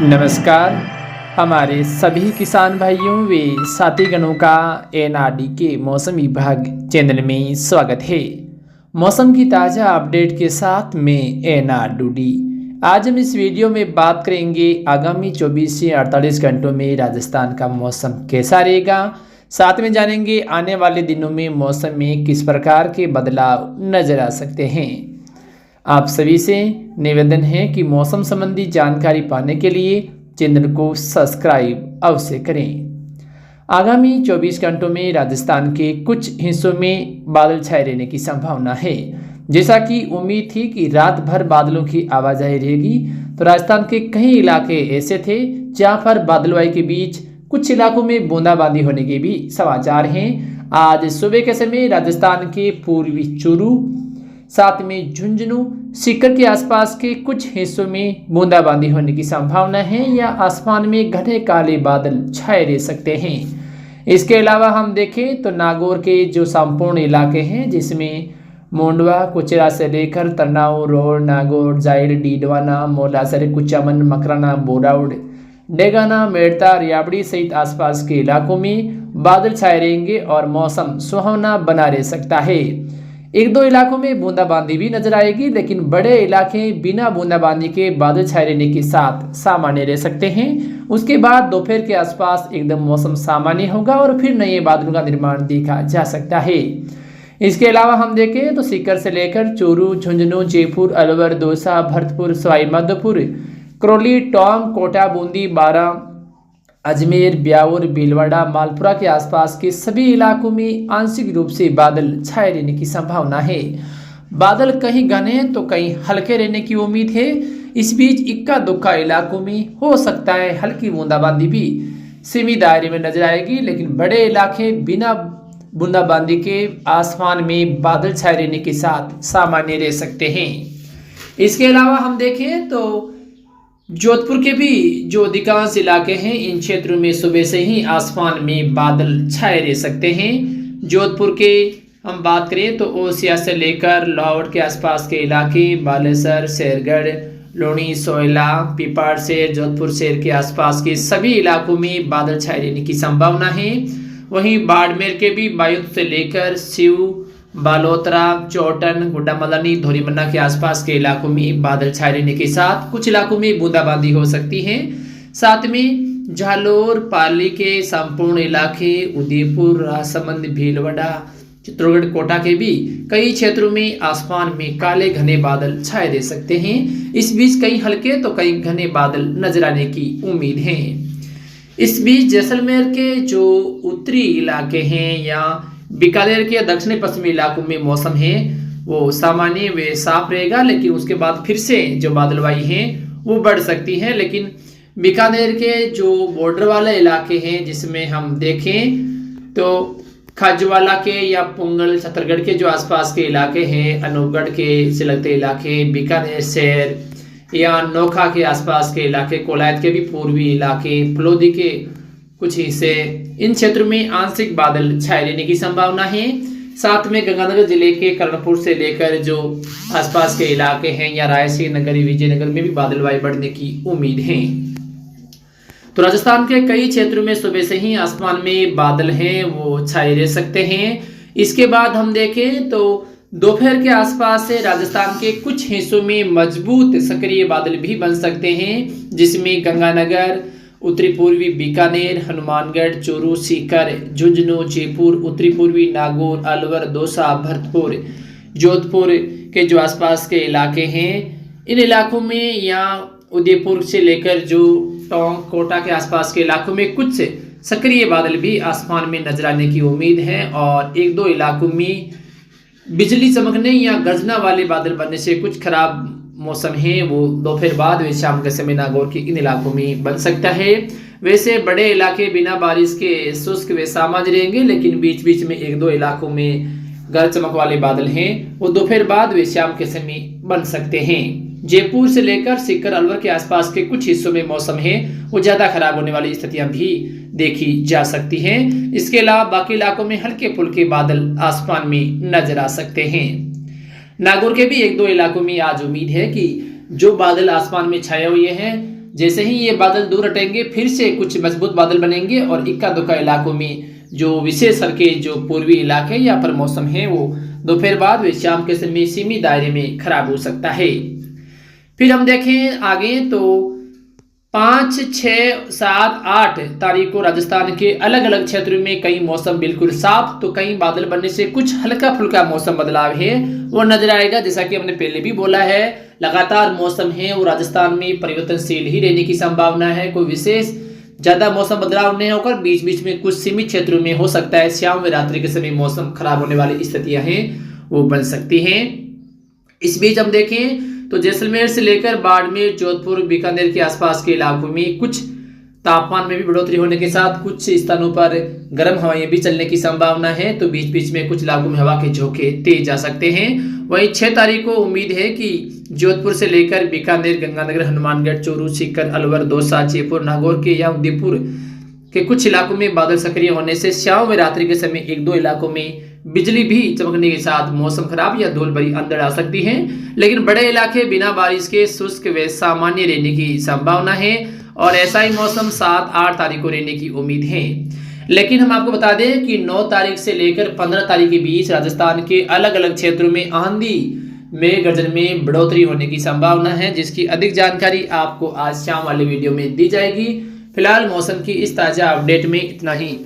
नमस्कार हमारे सभी किसान भाइयों व साथीगणों का एनआरडी के मौसम विभाग चैनल में स्वागत है। मौसम की ताज़ा अपडेट के साथ मैं एनआरडी। आज हम इस वीडियो में बात करेंगे आगामी 24 से 48 घंटों में राजस्थान का मौसम कैसा रहेगा। साथ में जानेंगे आने वाले दिनों में मौसम में किस प्रकार के बदलाव नज़र आ सकते हैं। आप सभी से निवेदन है कि मौसम संबंधी जानकारी पाने के लिए चैनल को सब्सक्राइब अवश्य करें। आगामी 24 घंटों में राजस्थान के कुछ हिस्सों में बादल छाए रहने की संभावना है। जैसा कि उम्मीद थी कि रात भर बादलों की आवाजाही रहेगी, तो राजस्थान के कई इलाके ऐसे थे जहां पर बादलवाई के बीच कुछ इलाकों में बूंदाबांदी होने के भी समाचार हैं। आज सुबह के समय राजस्थान के पूर्वी चूरू, साथ में झुंझुनू, सीकर के आसपास के कुछ हिस्सों में बूंदाबांदी होने की संभावना है या आसमान में घने काले बादल छाए रह सकते हैं। इसके अलावा हम देखें तो नागौर के जो संपूर्ण इलाके हैं, जिसमें मोंडवा, कुचरा से लेकर तरनाऊ, रोड, नागौर, जाइल, डीडवाना, मोलासर, कुचामन, मकराना, बोराउड, डेगाना, मेड़ता, रियाबड़ी सहित आसपास के इलाकों में बादल छाए रहेंगे और मौसम सुहावना बना रह सकता है। एक दो इलाकों में बूंदाबांदी भी नजर आएगी, लेकिन बड़े इलाके बिना बूंदाबांदी के बादल छाए रहने के साथ सामान्य रह सकते हैं। उसके बाद दोपहर के आसपास एकदम मौसम सामान्य होगा और फिर नए बादलों का निर्माण देखा जा सकता है। इसके अलावा हम देखें तो सीकर से लेकर चूरू, झुंझुनू, जयपुर, अलवर, दौसा, भरतपुर, सवाई माधोपुर, करौली, टोंक, कोटा, बूंदी, बारां, अजमेर, ब्यावर, भीलवाड़ा, मालपुरा के आसपास के सभी इलाकों में आंशिक रूप से बादल छाए रहने की संभावना है। बादल कहीं घने तो कहीं हल्के रहने की उम्मीद है। इस बीच इक्का दुक्का इलाकों में हो सकता है हल्की बूंदाबांदी भी सीमित दायरे में नजर आएगी, लेकिन बड़े इलाके बिना बूंदाबांदी के आसमान में बादल छाए रहने के साथ सामान्य रह सकते हैं। इसके अलावा हम देखें तो जोधपुर के भी जो अधिकांश इलाके हैं, इन क्षेत्रों में सुबह से ही आसमान में बादल छाए रह सकते हैं। जोधपुर के हम बात करें तो ओसिया से लेकर लाहौर के आसपास के इलाके, बालेसर, शेरगढ़, लोनी, सोयला, पिपाड़ से जोधपुर शहर के आसपास के सभी इलाकों में बादल छाए रहने की संभावना है। वहीं बाड़मेर के भी बायुत से लेकर सिव, बालोतरा, चौटन, गुड्डा मलानी, धोरीमन्ना के आसपास के इलाकों में बादल छाए रहने के साथ कुछ इलाकों में बूंदाबांदी हो सकती है। साथ में झालोर, पाली के संपूर्ण इलाके, उदयपुर, राजसमंद, भीलवाड़ा, चित्तौड़गढ़, कोटा के भी कई क्षेत्रों में आसमान में काले घने बादल छाए रह सकते हैं। इस बीच कहीं हल्के तो कहीं घने बादल नजर आने की उम्मीद है। इस बीच जैसलमेर के जो उत्तरी इलाके हैं या बीकानेर के दक्षिणी पश्चिमी इलाकों में मौसम है वो सामान्य व साफ रहेगा, लेकिन उसके बाद फिर से जो बादलवाई है वो बढ़ सकती है। लेकिन बीकानेर के जो बॉर्डर वाले इलाके हैं, जिसमें हम देखें तो खाजवाला के या पुंगल, छतरगढ़ के जो आसपास के इलाके हैं, अनूपगढ़ के से लगते इलाके, बीकानेर शहर या नोखा के आसपास के इलाके, कोलायत के भी पूर्वी इलाके, फलोदी के कुछ हिस्से, इन क्षेत्रों में आंशिक बादल छाए रहने की संभावना है। साथ में गंगानगर जिले के कर्णपुर से लेकर जो आसपास के इलाके हैं या रायसेन नगर, विजयनगर में भी बादलवाई बढ़ने की उम्मीद है। तो राजस्थान के कई क्षेत्रों में सुबह से ही आसमान में बादल हैं वो छाए रह सकते हैं। इसके बाद हम देखें तो दोपहर के आसपास से राजस्थान के कुछ हिस्सों में मजबूत सक्रिय बादल भी बन सकते हैं, जिसमें गंगानगर, उत्तरी पूर्वी बीकानेर, हनुमानगढ़, चूरू, सीकर, झुंझुनू, जयपुर, उत्तरी पूर्वी नागौर, अलवर, दौसा, भरतपुर, जोधपुर के जो आसपास के इलाके हैं, इन इलाकों में या उदयपुर से लेकर जो टोंक, कोटा के आसपास के इलाकों में कुछ सक्रिय बादल भी आसमान में नजर आने की उम्मीद है और एक दो इलाकों में बिजली चमकने या गर्जना वाले बादल बनने से कुछ खराब मौसम है वो दोपहर बाद व शाम के समय नागौर के इन इलाकों में बन सकता है। वैसे बड़े इलाके बिना बारिश के शुष्क व सामान्य रहेंगे, लेकिन बीच बीच में एक दो इलाकों में गरज चमक वाले बादल हैं वो दोपहर बाद व शाम के समय बन सकते हैं। जयपुर से लेकर सीकर, अलवर के आसपास के कुछ हिस्सों में मौसम है वो ज्यादा खराब होने वाली स्थितियां भी देखी जा सकती हैं। इसके अलावा बाकी इलाकों में हल्के फुल्के बादल आसमान में नजर आ सकते हैं। नागौर के भी एक दो इलाकों में आज उम्मीद है कि जो बादल आसमान में छाए हुए हैं जैसे ही ये बादल दूर हटेंगे फिर से कुछ मजबूत बादल बनेंगे और इक्का दुक्का इलाकों में जो विशेष करके जो पूर्वी इलाके यहाँ पर मौसम है वो दोपहर बाद व शाम के समय सीमित दायरे में खराब हो सकता है। फिर हम देखें आगे तो 5, 6, 7, 8 तारीख को राजस्थान के अलग अलग क्षेत्रों में कई मौसम बिल्कुल साफ तो कई बादल बनने से कुछ हल्का फुल्का मौसम बदलाव है वो नजर आएगा। जैसा कि हमने पहले भी बोला है, लगातार मौसम है वो राजस्थान में परिवर्तनशील ही रहने की संभावना है। कोई विशेष ज्यादा मौसम बदलाव नहीं होकर बीच बीच में कुछ सीमित क्षेत्रों में हो सकता है शाम व रात्रि के समय मौसम खराब होने वाली स्थितियां हैं वो बन सकती हैं। इस बीच हम देखें तो जैसलमेर से लेकर बाड़मेर, जोधपुर, बीकानेर के आसपास के इलाकों में कुछ तापमान में भी बढ़ोतरी होने के साथ कुछ स्थानों पर गर्म हवाएं भी चलने की संभावना है। तो बीच बीच में कुछ इलाकों में हवा के झोंके तेज जा सकते हैं। वहीं 6 तारीख को उम्मीद है कि जोधपुर से लेकर बीकानेर, गंगानगर, हनुमानगढ़, चूरू, सीकर, अलवर, दौसा, जयपुर, नागौर के या उदयपुर के कुछ इलाकों में बादल सक्रिय होने से शाम व रात्रि के समय 1-2 इलाकों में बिजली भी चमकने के साथ मौसम खराब या धूल भरी अंधड़ आ सकती है। लेकिन बड़े इलाके बिना बारिश के शुष्क व सामान्य रहने की संभावना है और ऐसा ही मौसम 7-8 तारीख को रहने की उम्मीद है। लेकिन हम आपको बता दें कि 9 तारीख से लेकर 15 तारीख के बीच राजस्थान के अलग अलग क्षेत्रों में आंधी में गर्जन में बढ़ोतरी होने की संभावना है, जिसकी अधिक जानकारी आपको आज शाम वाले वीडियो में दी जाएगी। फिलहाल मौसम की इस ताज़ा अपडेट में इतना ही।